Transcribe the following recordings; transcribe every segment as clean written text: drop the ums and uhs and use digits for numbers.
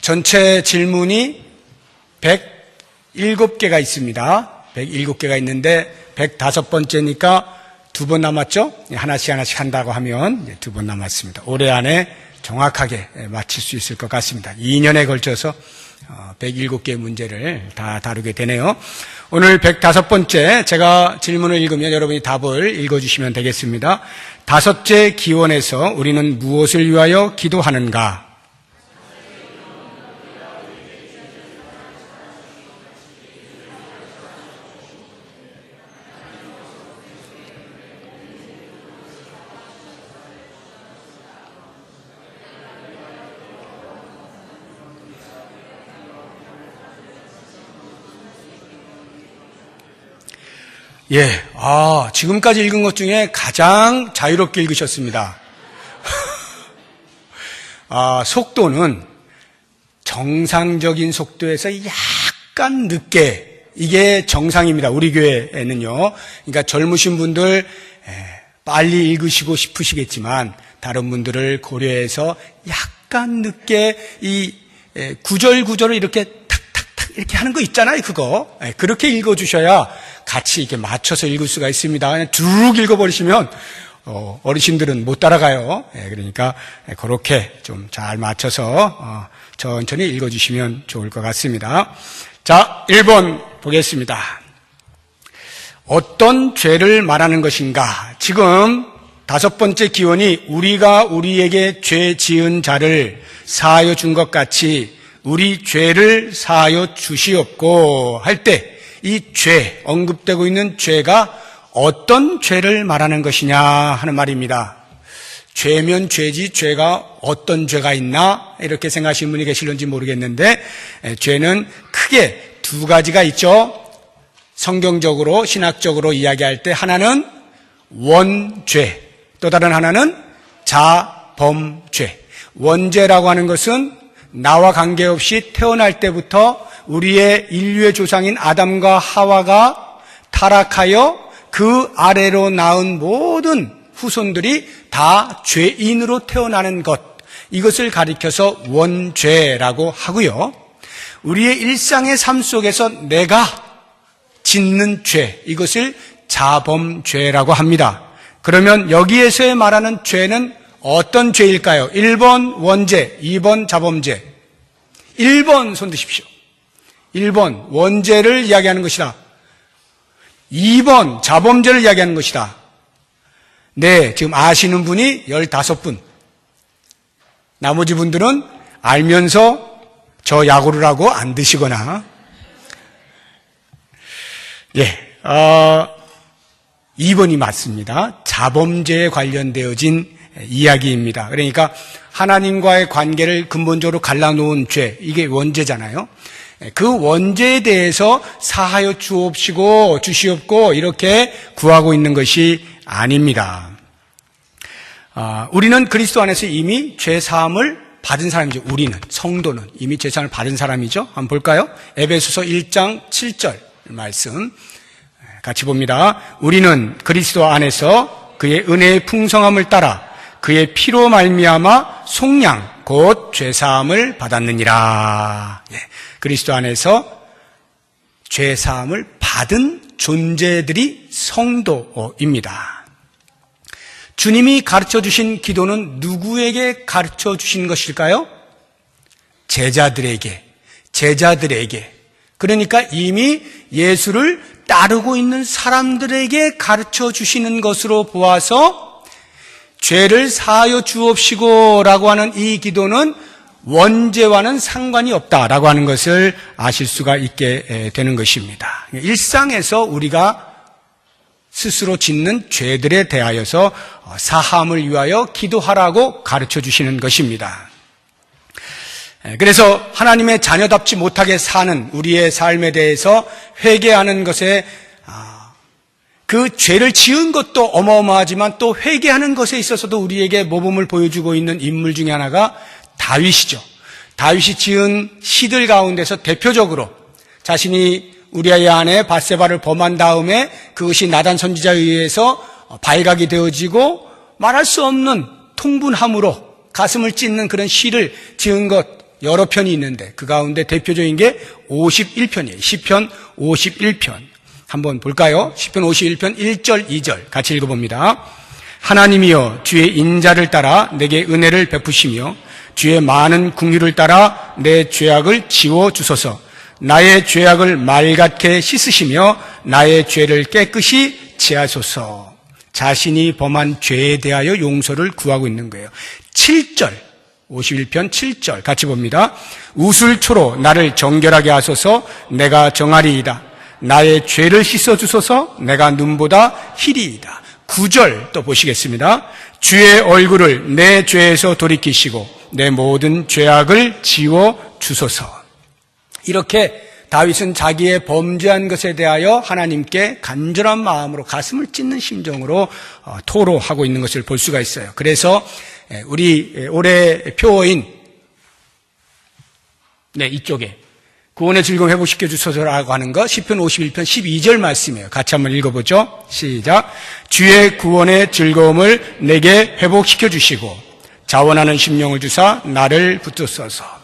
전체 질문이 107개가 있습니다. 107개가 있는데 105번째니까 2번 남았죠? 하나씩 한다고 하면 2번 남았습니다. 올해 안에 정확하게 마칠 수 있을 것 같습니다. 2년에 걸쳐서 107개의 문제를 다 다루게 되네요. 오늘 105번째 제가 질문을 읽으면 여러분이 답을 읽어주시면 되겠습니다. 5째 기원에서 우리는 무엇을 위하여 기도하는가? 지금까지 읽은 것 중에 가장 자유롭게 읽으셨습니다. 속도는 정상적인 속도에서 약간 늦게, 이게 정상입니다. 우리 교회에는요. 그러니까 젊으신 분들 빨리 읽으시고 싶으시겠지만 다른 분들을 고려해서 약간 늦게 이 구절을 이렇게 탁탁탁 이렇게 하는 거 있잖아요. 그거 그렇게 읽어주셔야 같이 이렇게 맞춰서 읽을 수가 있습니다. 그냥 쭉 읽어버리시면 어르신들은 못 따라가요. 그러니까 그렇게 좀 잘 맞춰서 천천히 읽어주시면 좋을 것 같습니다. 자, 1번 보겠습니다. 어떤 죄를 말하는 것인가? 지금 5번째 기원이 우리가 우리에게 죄 지은 자를 사하여 준 것 같이 우리 죄를 사하여 주시옵고 할 때 이 죄, 언급되고 있는 죄가 어떤 죄를 말하는 것이냐 하는 말입니다. 죄면 죄지 죄가 어떤 죄가 있나 이렇게 생각하시는 분이 계실런지 모르겠는데 죄는 크게 2가지가 있죠. 성경적으로 신학적으로 이야기할 때 하나는 원죄, 또 다른 하나는 자범죄. 원죄라고 하는 것은 나와 관계없이 태어날 때부터 우리의 인류의 조상인 아담과 하와가 타락하여 그 아래로 낳은 모든 후손들이 다 죄인으로 태어나는 것, 이것을 가리켜서 원죄라고 하고요. 우리의 일상의 삶 속에서 내가 짓는 죄, 이것을 자범죄라고 합니다. 그러면 여기에서의 말하는 죄는 어떤 죄일까요? 1번 원죄, 2번 자범죄. 1번 손 드십시오. 1번 원죄를 이야기하는 것이다. 2번 자범죄를 이야기하는 것이다. 네, 지금 아시는 분이 15분. 나머지 분들은 알면서 저 야구를 하고 안 드시거나. 2번이 맞습니다. 자범죄에 관련되어진 이야기입니다. 그러니까 하나님과의 관계를 근본적으로 갈라놓은 죄, 이게 원죄잖아요. 그 원죄에 대해서 사하여 주시옵고 이렇게 구하고 있는 것이 아닙니다. 우리는 그리스도 안에서 이미 죄사함을 받은 사람이죠. 우리는, 성도는 이미 죄사함을 받은 사람이죠. 한번 볼까요? 에베소서 1장 7절 말씀 같이 봅니다. 우리는 그리스도 안에서 그의 은혜의 풍성함을 따라 그의 피로 말미암아 속량 곧 죄사함을 받았느니라. 그리스도 안에서 죄사함을 받은 존재들이 성도입니다. 주님이 가르쳐주신 기도는 누구에게 가르쳐주신 것일까요? 제자들에게. 그러니까 이미 예수를 따르고 있는 사람들에게 가르쳐주시는 것으로 보아서 죄를 사하여 주옵시고 라고 하는 이 기도는 원죄와는 상관이 없다라고 하는 것을 아실 수가 있게 되는 것입니다. 일상에서 우리가 스스로 짓는 죄들에 대하여서 사함을 위하여 기도하라고 가르쳐 주시는 것입니다. 그래서 하나님의 자녀답지 못하게 사는 우리의 삶에 대해서 회개하는 것에 그 죄를 지은 것도 어마어마하지만 또 회개하는 것에 있어서도 우리에게 모범을 보여주고 있는 인물 중에 하나가 다윗이죠. 다윗이 지은 시들 가운데서 대표적으로 자신이 우리아의 아내 밧세바를 범한 다음에 그것이 나단 선지자에 의해서 발각이 되어지고 말할 수 없는 통분함으로 가슴을 찢는 그런 시를 지은 것, 여러 편이 있는데 그 가운데 대표적인 게 51편이에요. 시편 51편. 한번 볼까요? 시편 51편 1절, 2절 같이 읽어봅니다. 하나님이여 주의 인자를 따라 내게 은혜를 베푸시며 주의 많은 긍휼을 따라 내 죄악을 지워주소서. 나의 죄악을 맑게 씻으시며 나의 죄를 깨끗이 제하소서. 자신이 범한 죄에 대하여 용서를 구하고 있는 거예요. 7절, 51편 7절 같이 봅니다. 우슬초로 나를 정결하게 하소서. 내가 정하리이다. 나의 죄를 씻어주소서. 내가 눈보다 희리이다. 9절 또 보시겠습니다. 주의 얼굴을 내 죄에서 돌이키시고 내 모든 죄악을 지워주소서. 이렇게 다윗은 자기의 범죄한 것에 대하여 하나님께 간절한 마음으로 가슴을 찢는 심정으로 토로하고 있는 것을 볼 수가 있어요. 그래서 우리 올해 표어인 이쪽에 구원의 즐거움 회복시켜 주소서라고 하는 거 시편 51편 12절 말씀이에요. 같이 한번 읽어보죠. 시작. 주의 구원의 즐거움을 내게 회복시켜 주시고 자원하는 심령을 주사 나를 붙드소서.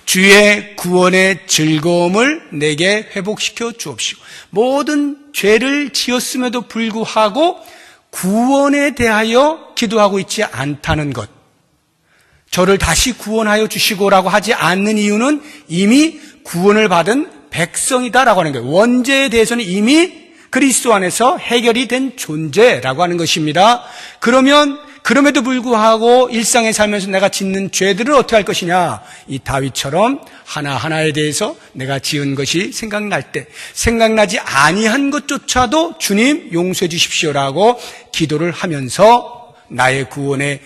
주의 구원의 즐거움을 내게 회복시켜 주옵시고. 모든 죄를 지었음에도 불구하고 구원에 대하여 기도하고 있지 않다는 것. 저를 다시 구원하여 주시고라고 하지 않는 이유는 이미 구원을 받은 백성이다라고 하는 거예요. 원죄에 대해서는 이미 그리스도 안에서 해결이 된 존재라고 하는 것입니다. 그럼에도 불구하고 일상에 살면서 내가 짓는 죄들을 어떻게 할 것이냐. 이 다윗처럼 하나하나에 대해서 내가 지은 것이 생각날 때 생각나지 아니한 것조차도 주님 용서해 주십시오라고 기도를 하면서 나의 구원의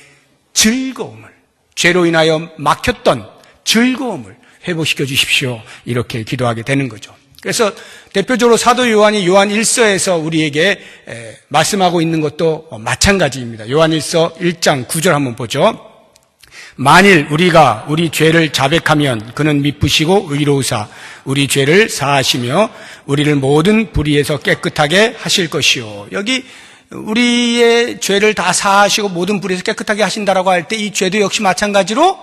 즐거움을, 죄로 인하여 막혔던 즐거움을 회복시켜 주십시오. 이렇게 기도하게 되는 거죠. 그래서 대표적으로 사도 요한이 요한 1서에서 우리에게 말씀하고 있는 것도 마찬가지입니다. 요한 1서 1장 9절 한번 보죠. 만일 우리가 우리 죄를 자백하면 그는 미쁘시고 의로우사 우리 죄를 사하시며 우리를 모든 불의에서 깨끗하게 하실 것이요. 여기 우리의 죄를 다 사하시고 모든 불의에서 깨끗하게 하신다라고 할 때 이 죄도 역시 마찬가지로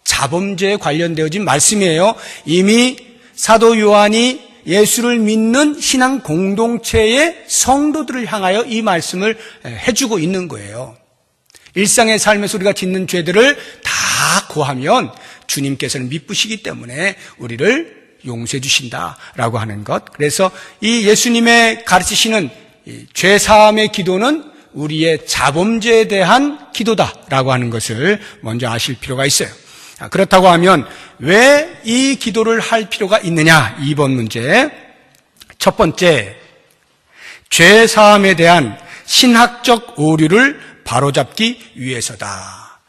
자범죄에 관련되어진 말씀이에요. 이미 사도 요한이 예수를 믿는 신앙 공동체의 성도들을 향하여 이 말씀을 해주고 있는 거예요. 일상의 삶에서 우리가 짓는 죄들을 다 고하면 주님께서는 미쁘시기 때문에 우리를 용서해 주신다라고 하는 것. 그래서 이 예수님의 가르치시는 죄사함의 기도는 우리의 자범죄에 대한 기도다라고 하는 것을 먼저 아실 필요가 있어요. 그렇다고 하면 왜 이 기도를 할 필요가 있느냐? 2번 문제. 첫 번째, 죄 사함에 대한 신학적 오류를 바로잡기 위해서다.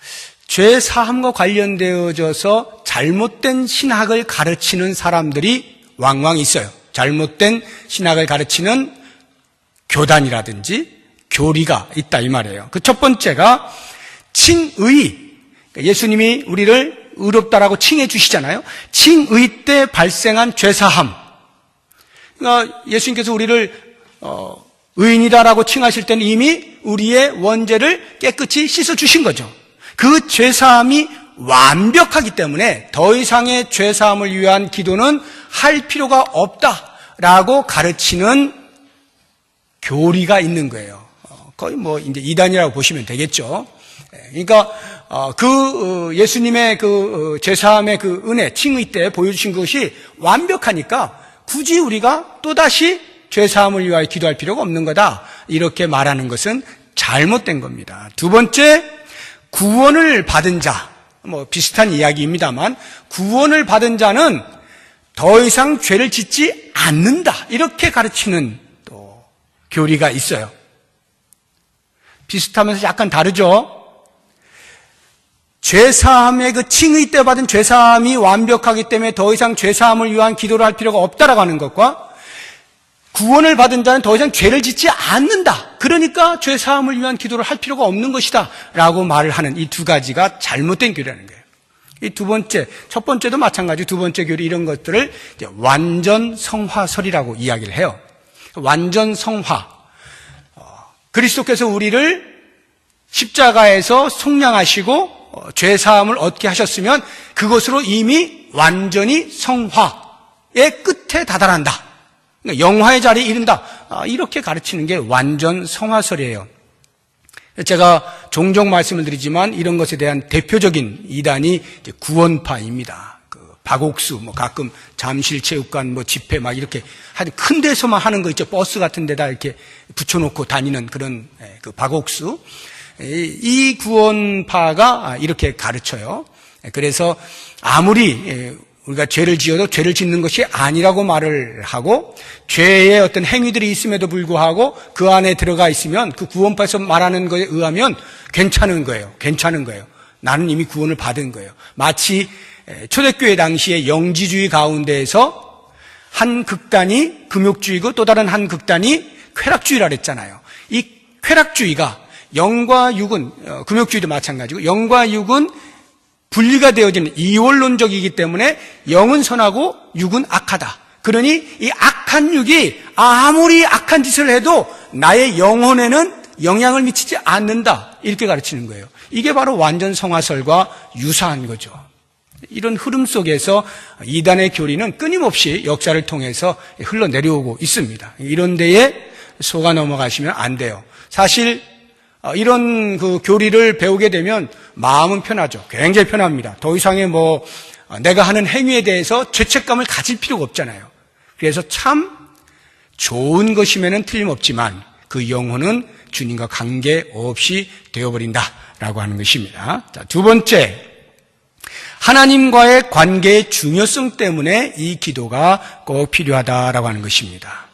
죄 사함과 관련되어져서 잘못된 신학을 가르치는 사람들이 왕왕 있어요. 잘못된 신학을 가르치는 교단이라든지 교리가 있다 이 말이에요. 그 첫 번째가 칭의. 예수님이 우리를 의롭다라고 칭해 주시잖아요. 칭의 때 발생한 죄사함. 그러니까 예수님께서 우리를 의인이다라고 칭하실 때는 이미 우리의 원죄를 깨끗이 씻어 주신 거죠. 그 죄사함이 완벽하기 때문에 더 이상의 죄사함을 위한 기도는 할 필요가 없다라고 가르치는 교리가 있는 거예요. 거의 이제 이단이라고 보시면 되겠죠. 그러니까 예수님의 죄사함의 은혜, 칭의 때 보여주신 것이 완벽하니까 굳이 우리가 또다시 죄사함을 위하여 기도할 필요가 없는 거다. 이렇게 말하는 것은 잘못된 겁니다. 두 번째, 구원을 받은 자. 비슷한 이야기입니다만 구원을 받은 자는 더 이상 죄를 짓지 않는다. 이렇게 가르치는 또 교리가 있어요. 비슷하면서 약간 다르죠? 죄사함의 칭의 때 받은 죄사함이 완벽하기 때문에 더 이상 죄사함을 위한 기도를 할 필요가 없다라고 하는 것과 구원을 받은 자는 더 이상 죄를 짓지 않는다. 그러니까 죄사함을 위한 기도를 할 필요가 없는 것이다. 라고 말을 하는 이 두 가지가 잘못된 교리라는 거예요. 이 두 번째, 첫 번째도 마찬가지 두 번째 교리 이런 것들을 이제 완전 성화설이라고 이야기를 해요. 완전 성화. 그리스도께서 우리를 십자가에서 속량하시고 죄 사함을 얻게 하셨으면 그것으로 이미 완전히 성화의 끝에 다다란다. 그러니까 영화의 자리에 이른다. 이렇게 가르치는 게 완전 성화설이에요. 제가 종종 말씀을 드리지만 이런 것에 대한 대표적인 이단이 구원파입니다. 박옥수, 가끔 잠실체육관, 집회 이렇게 큰 데서만 하는 거 있죠. 버스 같은 데다 이렇게 붙여놓고 다니는 그런 그 박옥수. 이 구원파가 이렇게 가르쳐요. 그래서 아무리 우리가 죄를 지어도 죄를 짓는 것이 아니라고 말을 하고 죄의 어떤 행위들이 있음에도 불구하고 그 안에 들어가 있으면 그 구원파에서 말하는 것에 의하면 괜찮은 거예요. 괜찮은 거예요. 나는 이미 구원을 받은 거예요. 마치 초대교회 당시에 영지주의 가운데에서 한 극단이 금욕주의고 또 다른 한 극단이 쾌락주의라 그랬잖아요. 이 쾌락주의가 영과 육은, 금욕주의도 마찬가지고 영과 육은 분리가 되어지는 이원론적이기 때문에 영은 선하고 육은 악하다. 그러니 이 악한 육이 아무리 악한 짓을 해도 나의 영혼에는 영향을 미치지 않는다. 이렇게 가르치는 거예요. 이게 바로 완전 성화설과 유사한 거죠. 이런 흐름 속에서 이단의 교리는 끊임없이 역사를 통해서 흘러내려오고 있습니다. 이런 데에 속아 넘어가시면 안 돼요. 사실 이런 그 교리를 배우게 되면 마음은 편하죠. 굉장히 편합니다. 더 이상의 내가 하는 행위에 대해서 죄책감을 가질 필요가 없잖아요. 그래서 참 좋은 것이면은 틀림없지만 그 영혼은 주님과 관계없이 되어버린다라고 하는 것입니다. 자, 두 번째, 하나님과의 관계의 중요성 때문에 이 기도가 꼭 필요하다라고 하는 것입니다.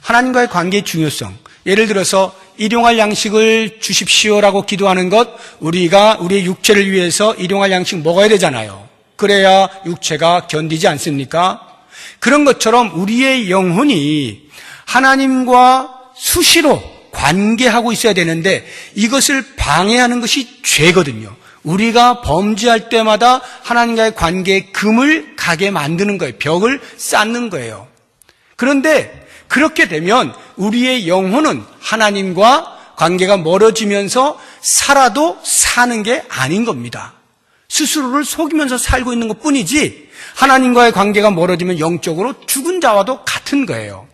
하나님과의 관계의 중요성. 예를 들어서 일용할 양식을 주십시오라고 기도하는 것, 우리가 우리의 육체를 위해서 일용할 양식 먹어야 되잖아요. 그래야 육체가 견디지 않습니까? 그런 것처럼 우리의 영혼이 하나님과 수시로 관계하고 있어야 되는데 이것을 방해하는 것이 죄거든요. 우리가 범죄할 때마다 하나님과의 관계에 금을 가게 만드는 거예요. 벽을 쌓는 거예요. 그런데 그렇게 되면 우리의 영혼은 하나님과 관계가 멀어지면서 살아도 사는 게 아닌 겁니다. 스스로를 속이면서 살고 있는 것뿐이지 하나님과의 관계가 멀어지면 영적으로 죽은 자와도 같은 거예요.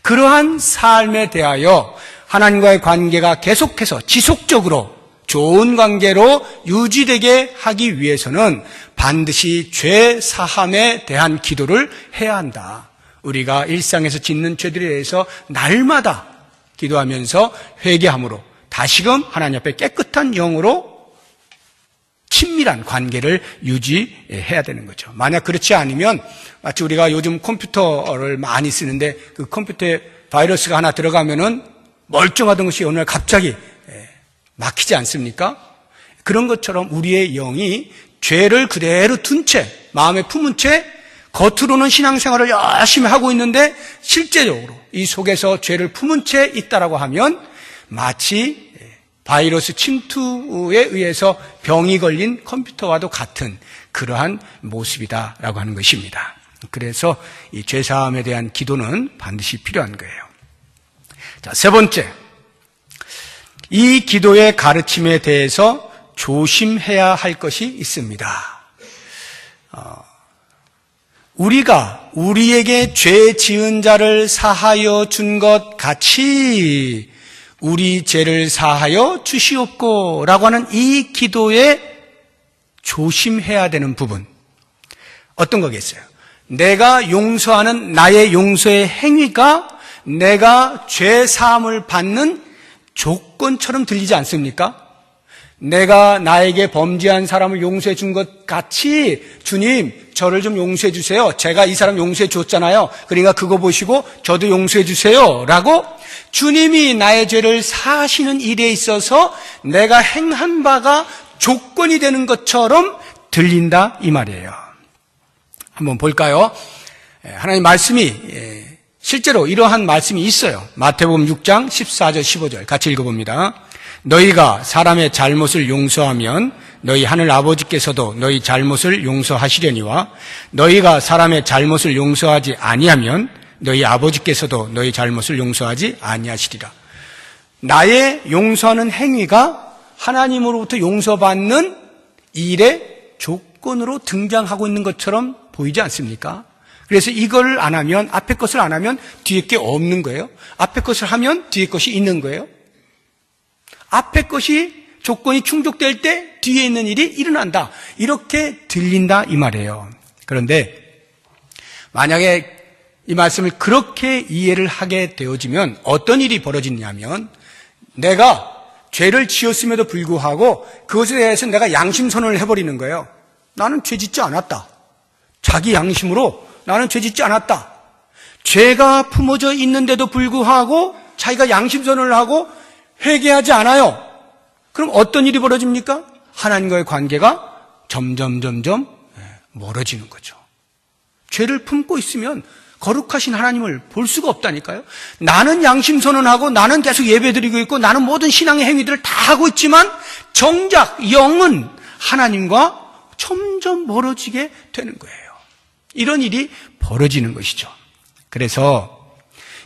그러한 삶에 대하여 하나님과의 관계가 계속해서 지속적으로 좋은 관계로 유지되게 하기 위해서는 반드시 죄 사함에 대한 기도를 해야 한다. 우리가 일상에서 짓는 죄들에 대해서 날마다 기도하면서 회개함으로 다시금 하나님 앞에 깨끗한 영으로 친밀한 관계를 유지해야 되는 거죠. 만약 그렇지 않으면 마치 우리가 요즘 컴퓨터를 많이 쓰는데 그 컴퓨터에 바이러스가 하나 들어가면은 멀쩡하던 것이 어느 날 갑자기 막히지 않습니까? 그런 것처럼 우리의 영이 죄를 그대로 둔 채, 마음에 품은 채 겉으로는 신앙생활을 열심히 하고 있는데 실제적으로 이 속에서 죄를 품은 채 있다라고 하면 마치 바이러스 침투에 의해서 병이 걸린 컴퓨터와도 같은 그러한 모습이다라고 하는 것입니다. 그래서 이 죄사함에 대한 기도는 반드시 필요한 거예요. 자, 세 번째. 이 기도의 가르침에 대해서 조심해야 할 것이 있습니다. 우리가 우리에게 죄 지은 자를 사하여 준 것 같이 우리 죄를 사하여 주시옵고라고 하는 이 기도에 조심해야 되는 부분. 어떤 거겠어요? 내가 용서하는 나의 용서의 행위가 내가 죄 사함을 받는 조건처럼 들리지 않습니까? 내가 나에게 범죄한 사람을 용서해 준 것 같이 주님 저를 좀 용서해 주세요. 제가 이 사람 용서해 줬잖아요. 그러니까 그거 보시고 저도 용서해 주세요 라고 주님이 나의 죄를 사하시는 일에 있어서 내가 행한 바가 조건이 되는 것처럼 들린다 이 말이에요. 한번 볼까요? 하나님 말씀이 실제로 이러한 말씀이 있어요. 마태복음 6장 14절 15절 같이 읽어봅니다. 너희가 사람의 잘못을 용서하면 너희 하늘 아버지께서도 너희 잘못을 용서하시려니와 너희가 사람의 잘못을 용서하지 아니하면 너희 아버지께서도 너희 잘못을 용서하지 아니하시리라. 나의 용서하는 행위가 하나님으로부터 용서받는 일의 조건으로 등장하고 있는 것처럼 보이지 않습니까? 그래서 이걸 안 하면, 앞에 것을 안 하면 뒤에 게 없는 거예요. 앞에 것을 하면 뒤에 것이 있는 거예요. 앞에 것이 조건이 충족될 때 뒤에 있는 일이 일어난다. 이렇게 들린다 이 말이에요. 그런데 만약에 이 말씀을 그렇게 이해를 하게 되어지면 어떤 일이 벌어지냐면, 내가 죄를 지었음에도 불구하고 그것에 대해서 내가 양심선언을 해버리는 거예요. 나는 죄 짓지 않았다. 자기 양심으로 나는 죄 짓지 않았다. 죄가 품어져 있는데도 불구하고 자기가 양심선언을 하고 회개하지 않아요. 그럼 어떤 일이 벌어집니까? 하나님과의 관계가 점점 멀어지는 거죠. 죄를 품고 있으면 거룩하신 하나님을 볼 수가 없다니까요. 나는 양심선언하고 나는 계속 예배드리고 있고 나는 모든 신앙의 행위들을 다 하고 있지만 정작 영은 하나님과 점점 멀어지게 되는 거예요. 이런 일이 벌어지는 것이죠. 그래서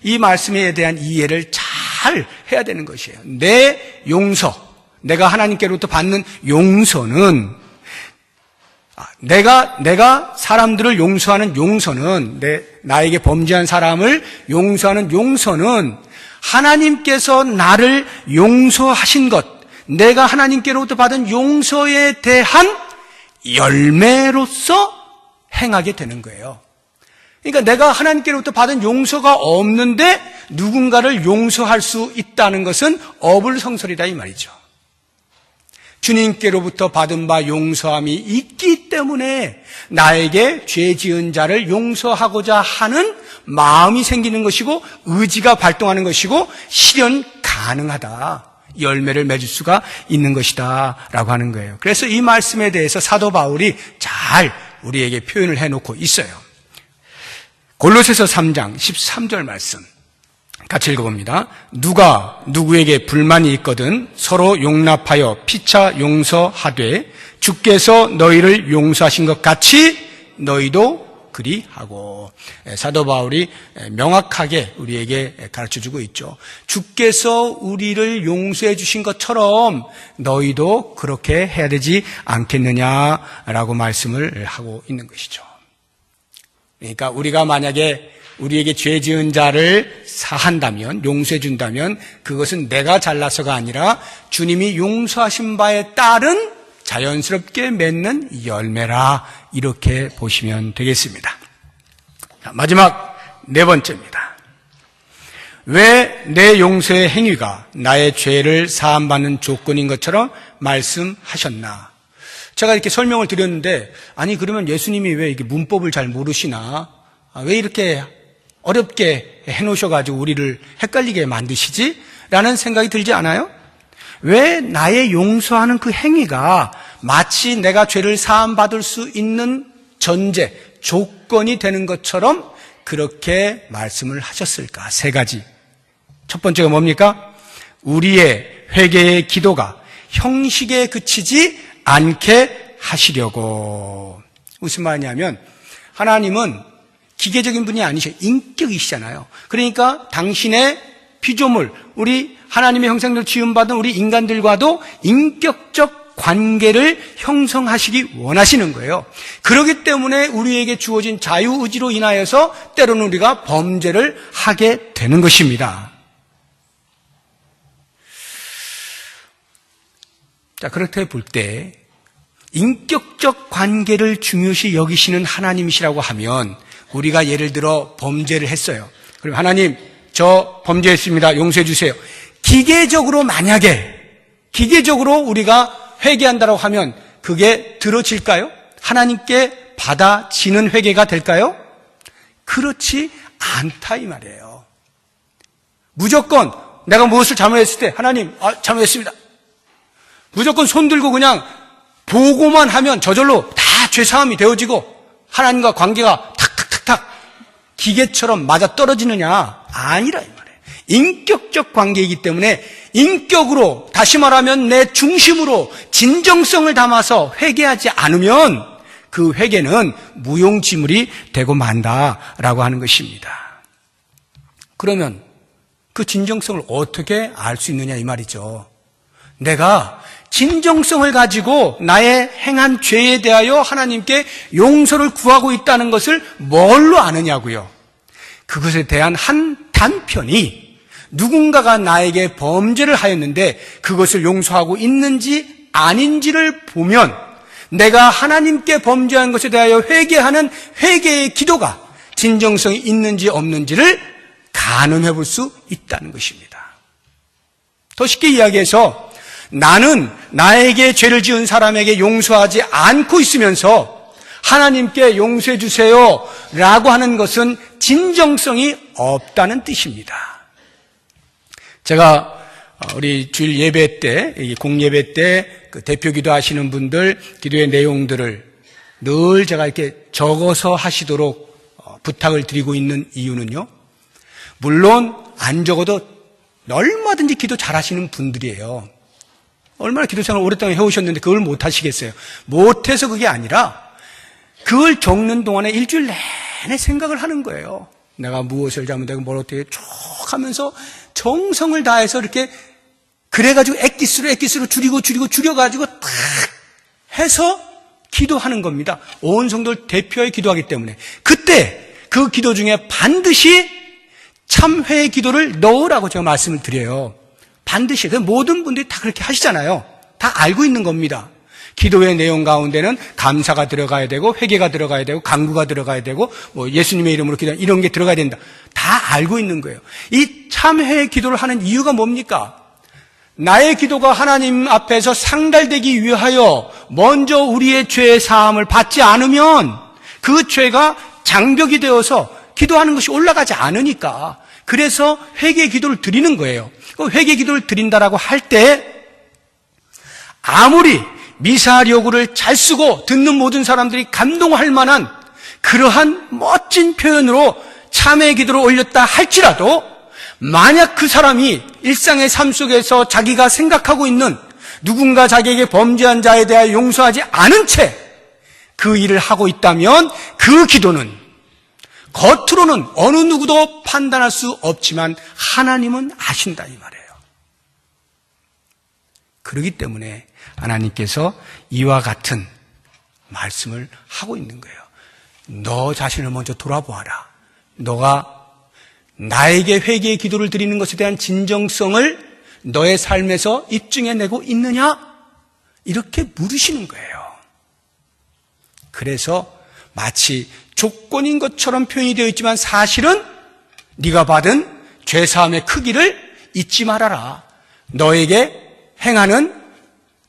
이 말씀에 대한 이해를 잘 해야 되는 것이에요. 내 용서, 내가 하나님께로부터 받는 용서는, 내가 사람들을 용서하는 용서는, 나에게 범죄한 사람을 용서하는 용서는 하나님께서 나를 용서하신 것, 내가 하나님께로부터 받은 용서에 대한 열매로서 행하게 되는 거예요. 그러니까 내가 하나님께로부터 받은 용서가 없는데 누군가를 용서할 수 있다는 것은 어불성설이다 이 말이죠. 주님께로부터 받은 바 용서함이 있기 때문에 나에게 죄 지은 자를 용서하고자 하는 마음이 생기는 것이고 의지가 발동하는 것이고 실현 가능하다. 열매를 맺을 수가 있는 것이다 라고 하는 거예요. 그래서 이 말씀에 대해서 사도 바울이 잘 우리에게 표현을 해놓고 있어요. 골로새서 3장 13절 말씀 같이 읽어봅니다. 누가 누구에게 불만이 있거든 서로 용납하여 피차 용서하되 주께서 너희를 용서하신 것 같이 너희도 그리하고. 사도 바울이 명확하게 우리에게 가르쳐주고 있죠. 주께서 우리를 용서해 주신 것처럼 너희도 그렇게 해야 되지 않겠느냐라고 말씀을 하고 있는 것이죠. 그러니까 우리가 만약에 우리에게 죄 지은 자를 사한다면, 용서해 준다면 그것은 내가 잘나서가 아니라 주님이 용서하신 바에 따른 자연스럽게 맺는 열매라, 이렇게 보시면 되겠습니다. 마지막 네 번째입니다. 왜 내 용서의 행위가 나의 죄를 사함받는 조건인 것처럼 말씀하셨나? 제가 이렇게 설명을 드렸는데, 아니 그러면 예수님이 왜 이렇게 문법을 잘 모르시나? 왜 이렇게 어렵게 해놓으셔가지고 우리를 헷갈리게 만드시지? 라는 생각이 들지 않아요? 왜 나의 용서하는 그 행위가 마치 내가 죄를 사함받을 수 있는 전제, 조건이 되는 것처럼 그렇게 말씀을 하셨을까? 세 가지. 첫 번째가 뭡니까? 우리의 회개의 기도가 형식에 그치지 않게 하시려고. 무슨 말이냐면 하나님은 기계적인 분이 아니셔요. 인격이시잖아요. 그러니까 당신의 피조물, 우리 하나님의 형상대로 지음받은 우리 인간들과도 인격적 관계를 형성하시기 원하시는 거예요. 그렇기 때문에 우리에게 주어진 자유의지로 인하여서 때로는 우리가 범죄를 하게 되는 것입니다. 자, 그렇게 볼 때 인격적 관계를 중요시 여기시는 하나님이시라고 하면 우리가 예를 들어 범죄를 했어요. 그럼 하나님, 저 범죄했습니다. 용서해 주세요. 기계적으로 우리가 회개한다고 하면 그게 들어질까요? 하나님께 받아지는 회개가 될까요? 그렇지 않다 이 말이에요. 무조건 내가 무엇을 잘못했을 때 하나님, 잘못했습니다. 무조건 손 들고 그냥 보고만 하면 저절로 다 죄사함이 되어지고 하나님과 관계가 탁탁탁탁 기계처럼 맞아 떨어지느냐? 아니라 이 말이에요. 인격적 관계이기 때문에 인격으로, 다시 말하면 내 중심으로 진정성을 담아서 회개하지 않으면 그 회개는 무용지물이 되고 만다라고 하는 것입니다. 그러면 그 진정성을 어떻게 알 수 있느냐 이 말이죠. 내가 진정성을 가지고 나의 행한 죄에 대하여 하나님께 용서를 구하고 있다는 것을 뭘로 아느냐고요? 그것에 대한 한 단편이 누군가가 나에게 범죄를 하였는데 그것을 용서하고 있는지 아닌지를 보면 내가 하나님께 범죄한 것에 대하여 회개하는 회개의 기도가 진정성이 있는지 없는지를 가늠해 볼 수 있다는 것입니다. 더 쉽게 이야기해서 나는 나에게 죄를 지은 사람에게 용서하지 않고 있으면서 하나님께 용서해 주세요 라고 하는 것은 진정성이 없다는 뜻입니다. 제가 우리 주일 예배 때, 공예배 때 그 대표 기도 하시는 분들 기도의 내용들을 늘 제가 이렇게 적어서 하시도록 부탁을 드리고 있는 이유는요. 물론 안 적어도 얼마든지 기도 잘하시는 분들이에요. 얼마나 기도 생활을 오랫동안 해오셨는데 그걸 못 하시겠어요? 못해서 그게 아니라 그걸 적는 동안에 일주일 내내 생각을 하는 거예요. 내가 무엇을 잘못하고 뭘 어떻게 쭉 하면서 정성을 다해서 이렇게 그래가지고 엑기스로 줄여가지고 딱 해서 기도하는 겁니다. 온 성도를 대표해 기도하기 때문에 그때 그 기도 중에 반드시 참회의 기도를 넣으라고 제가 말씀을 드려요. 반드시. 모든 분들이 다 그렇게 하시잖아요. 다 알고 있는 겁니다. 기도의 내용 가운데는 감사가 들어가야 되고 회개가 들어가야 되고 간구가 들어가야 되고 뭐 예수님의 이름으로 기도 이런 게 들어가야 된다. 다 알고 있는 거예요. 이 참회의 기도를 하는 이유가 뭡니까? 나의 기도가 하나님 앞에서 상달되기 위하여 먼저 우리의 죄의 사함을 받지 않으면 그 죄가 장벽이 되어서 기도하는 것이 올라가지 않으니까 그래서 회개 기도를 드리는 거예요. 회개 기도를 드린다라고 할 때 아무리 미사 여구를 잘 쓰고 듣는 모든 사람들이 감동할 만한 그러한 멋진 표현으로 참회 기도를 올렸다 할지라도 만약 그 사람이 일상의 삶 속에서 자기가 생각하고 있는 누군가 자기에게 범죄한 자에 대하여 용서하지 않은 채 그 일을 하고 있다면 그 기도는 겉으로는 어느 누구도 판단할 수 없지만 하나님은 아신다 이 말이에요. 그렇기 때문에 하나님께서 이와 같은 말씀을 하고 있는 거예요. 너 자신을 먼저 돌아보아라. 너가 나에게 회개의 기도를 드리는 것에 대한 진정성을 너의 삶에서 입증해내고 있느냐? 이렇게 물으시는 거예요. 그래서 마치 조건인 것처럼 표현이 되어 있지만 사실은 네가 받은 죄사함의 크기를 잊지 말아라. 너에게 행하는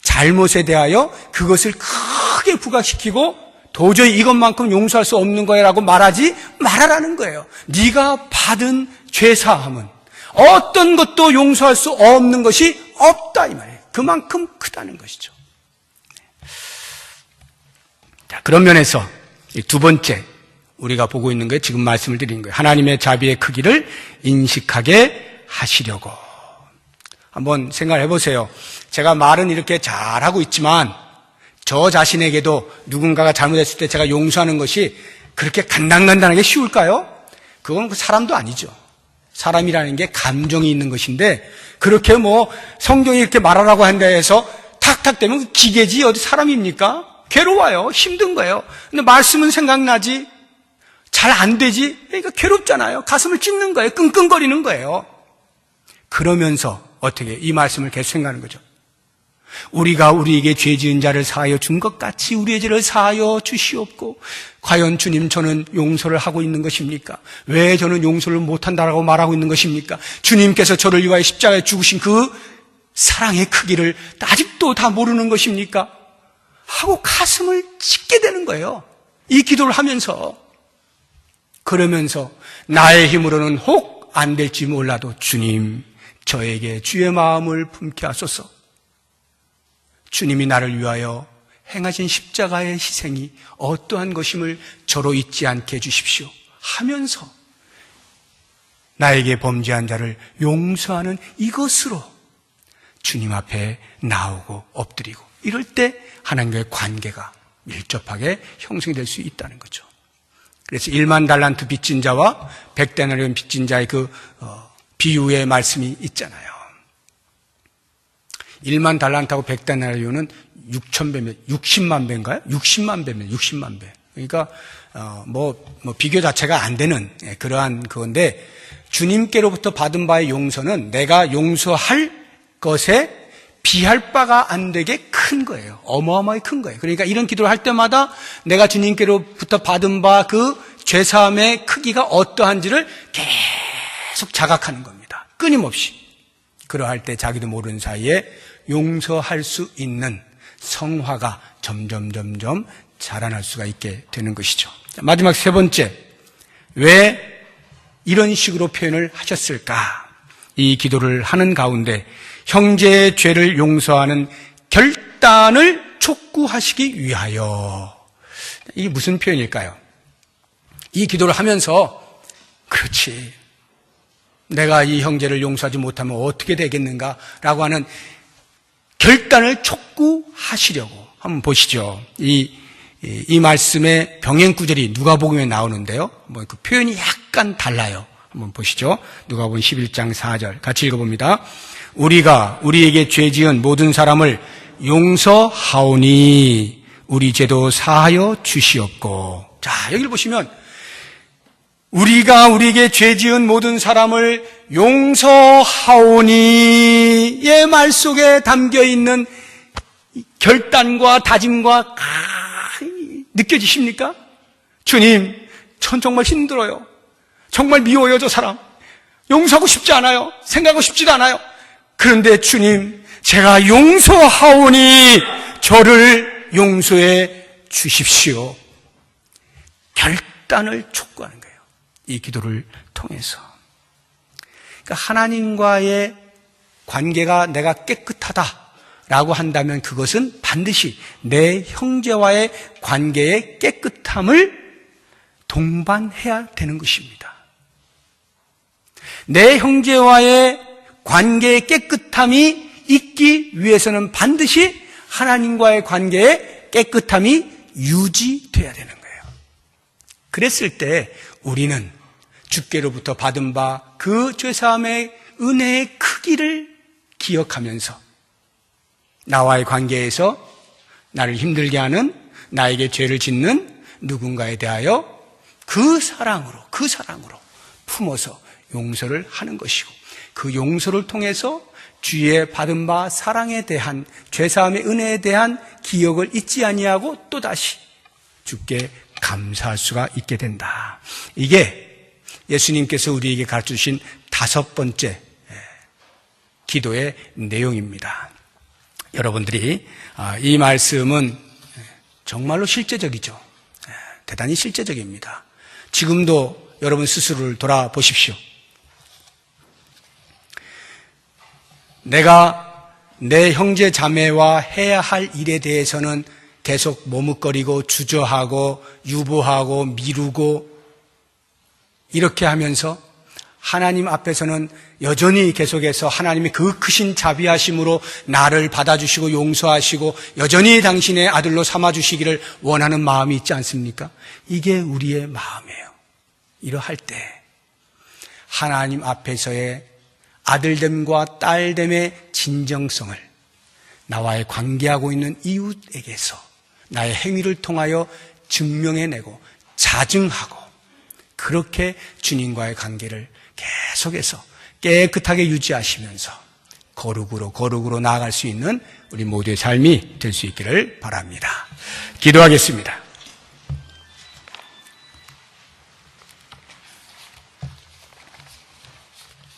잘못에 대하여 그것을 크게 부각시키고 도저히 이것만큼 용서할 수 없는 거야라고 말하지 말아라는 거예요. 네가 받은 죄사함은 어떤 것도 용서할 수 없는 것이 없다 이 말이에요. 그만큼 크다는 것이죠. 자, 그런 면에서 두 번째 우리가 보고 있는 게 지금 말씀을 드리는 거예요. 하나님의 자비의 크기를 인식하게 하시려고. 한번 생각해 보세요. 제가 말은 이렇게 잘하고 있지만 저 자신에게도 누군가가 잘못했을 때 제가 용서하는 것이 그렇게 간당간당하게 쉬울까요? 그건 그 사람도 아니죠. 사람이라는 게 감정이 있는 것인데 그렇게 뭐 성경이 이렇게 말하라고 한다 해서 탁탁 되면 기계지 어디 사람입니까? 괴로워요. 힘든 거예요. 근데 말씀은 생각나지 잘 안 되지? 그러니까 괴롭잖아요. 가슴을 찢는 거예요. 끙끙거리는 거예요. 그러면서 어떻게 이 말씀을 계속 생각하는 거죠. 우리가 우리에게 죄 지은 자를 사하여 준 것 같이 우리의 죄를 사하여 주시옵고 과연 주님 저는 용서를 하고 있는 것입니까? 왜 저는 용서를 못한다라고 말하고 있는 것입니까? 주님께서 저를 위하여 십자가에 죽으신 그 사랑의 크기를 아직도 다 모르는 것입니까? 하고 가슴을 찢게 되는 거예요. 이 기도를 하면서. 그러면서 나의 힘으로는 혹 안 될지 몰라도 주님 저에게 주의 마음을 품게 하소서. 주님이 나를 위하여 행하신 십자가의 희생이 어떠한 것임을 저로 잊지 않게 해주십시오 하면서 나에게 범죄한 자를 용서하는 이것으로 주님 앞에 나오고 엎드리고 이럴 때 하나님과의 관계가 밀접하게 형성이 될 수 있다는 거죠. 그래서 1만 달란트 빚진 자와 100데나리온 빚진 자의 그 비유의 말씀이 있잖아요. 1만 달란트하고 100데나리온은 6,000배면 60만 배인가요? 60만 배면 60만 배. 그러니까 비교 자체가 안 되는 그러한 그건데, 주님께로부터 받은 바의 용서는 내가 용서할 것에 비할 바가 안 되게 큰 거예요. 어마어마하게 큰 거예요. 그러니까 이런 기도를 할 때마다 내가 주님께로부터 받은 바 그 죄사함의 크기가 어떠한지를 계속 자각하는 겁니다. 끊임없이. 그러할 때 자기도 모르는 사이에 용서할 수 있는 성화가 점점 자라날 수가 있게 되는 것이죠. 마지막 세 번째, 왜 이런 식으로 표현을 하셨을까? 이 기도를 하는 가운데 형제의 죄를 용서하는 결단을 촉구하시기 위하여. 이게 무슨 표현일까요? 이 기도를 하면서, 그렇지, 내가 이 형제를 용서하지 못하면 어떻게 되겠는가라고 하는 결단을 촉구하시려고. 한번 보시죠. 이 말씀의 병행 구절이 누가복음에 나오는데요. 그 표현이 약간 달라요. 한번 보시죠. 누가복음 11장 4절 같이 읽어봅니다. 우리가 우리에게 죄 지은 모든 사람을 용서하오니 우리 죄도 사하여 주시옵고. 자, 여기를 보시면 우리가 우리에게 죄 지은 모든 사람을 용서하오니의 말 속에 담겨 있는 결단과 다짐과 느껴지십니까? 주님, 전 정말 힘들어요. 정말 미워요, 저 사람. 용서하고 싶지 않아요. 생각하고 싶지도 않아요. 그런데 주님, 제가 용서하오니 저를 용서해 주십시오. 결단을 촉구하는 거예요. 이 기도를 통해서. 그러니까 하나님과의 관계가 내가 깨끗하다라고 한다면 그것은 반드시 내 형제와의 관계의 깨끗함을 동반해야 되는 것입니다. 내 형제와의 관계의 깨끗함이 있기 위해서는 반드시 하나님과의 관계의 깨끗함이 유지돼야 되는 거예요. 그랬을 때 우리는 주께로부터 받은 바 그 죄사함의 은혜의 크기를 기억하면서 나와의 관계에서 나를 힘들게 하는, 나에게 죄를 짓는 누군가에 대하여 그 사랑으로 품어서 용서를 하는 것이고, 그 용서를 통해서 주의 받은 바 사랑에 대한, 죄사함의 은혜에 대한 기억을 잊지 아니하고 또다시 주께 감사할 수가 있게 된다. 이게 예수님께서 우리에게 가르쳐주신 5번째 기도의 내용입니다. 여러분들이 이 말씀은 정말로 실제적이죠. 대단히 실제적입니다. 지금도 여러분 스스로를 돌아보십시오. 내가 내 형제 자매와 해야 할 일에 대해서는 계속 머뭇거리고 주저하고 유보하고 미루고 이렇게 하면서 하나님 앞에서는 여전히 계속해서 하나님의 그 크신 자비하심으로 나를 받아주시고 용서하시고 여전히 당신의 아들로 삼아주시기를 원하는 마음이 있지 않습니까? 이게 우리의 마음이에요. 이러할 때 하나님 앞에서의 아들됨과 딸됨의 진정성을 나와의 관계하고 있는 이웃에게서 나의 행위를 통하여 증명해내고 자증하고, 그렇게 주님과의 관계를 계속해서 깨끗하게 유지하시면서 거룩으로 나아갈 수 있는 우리 모두의 삶이 될 수 있기를 바랍니다. 기도하겠습니다.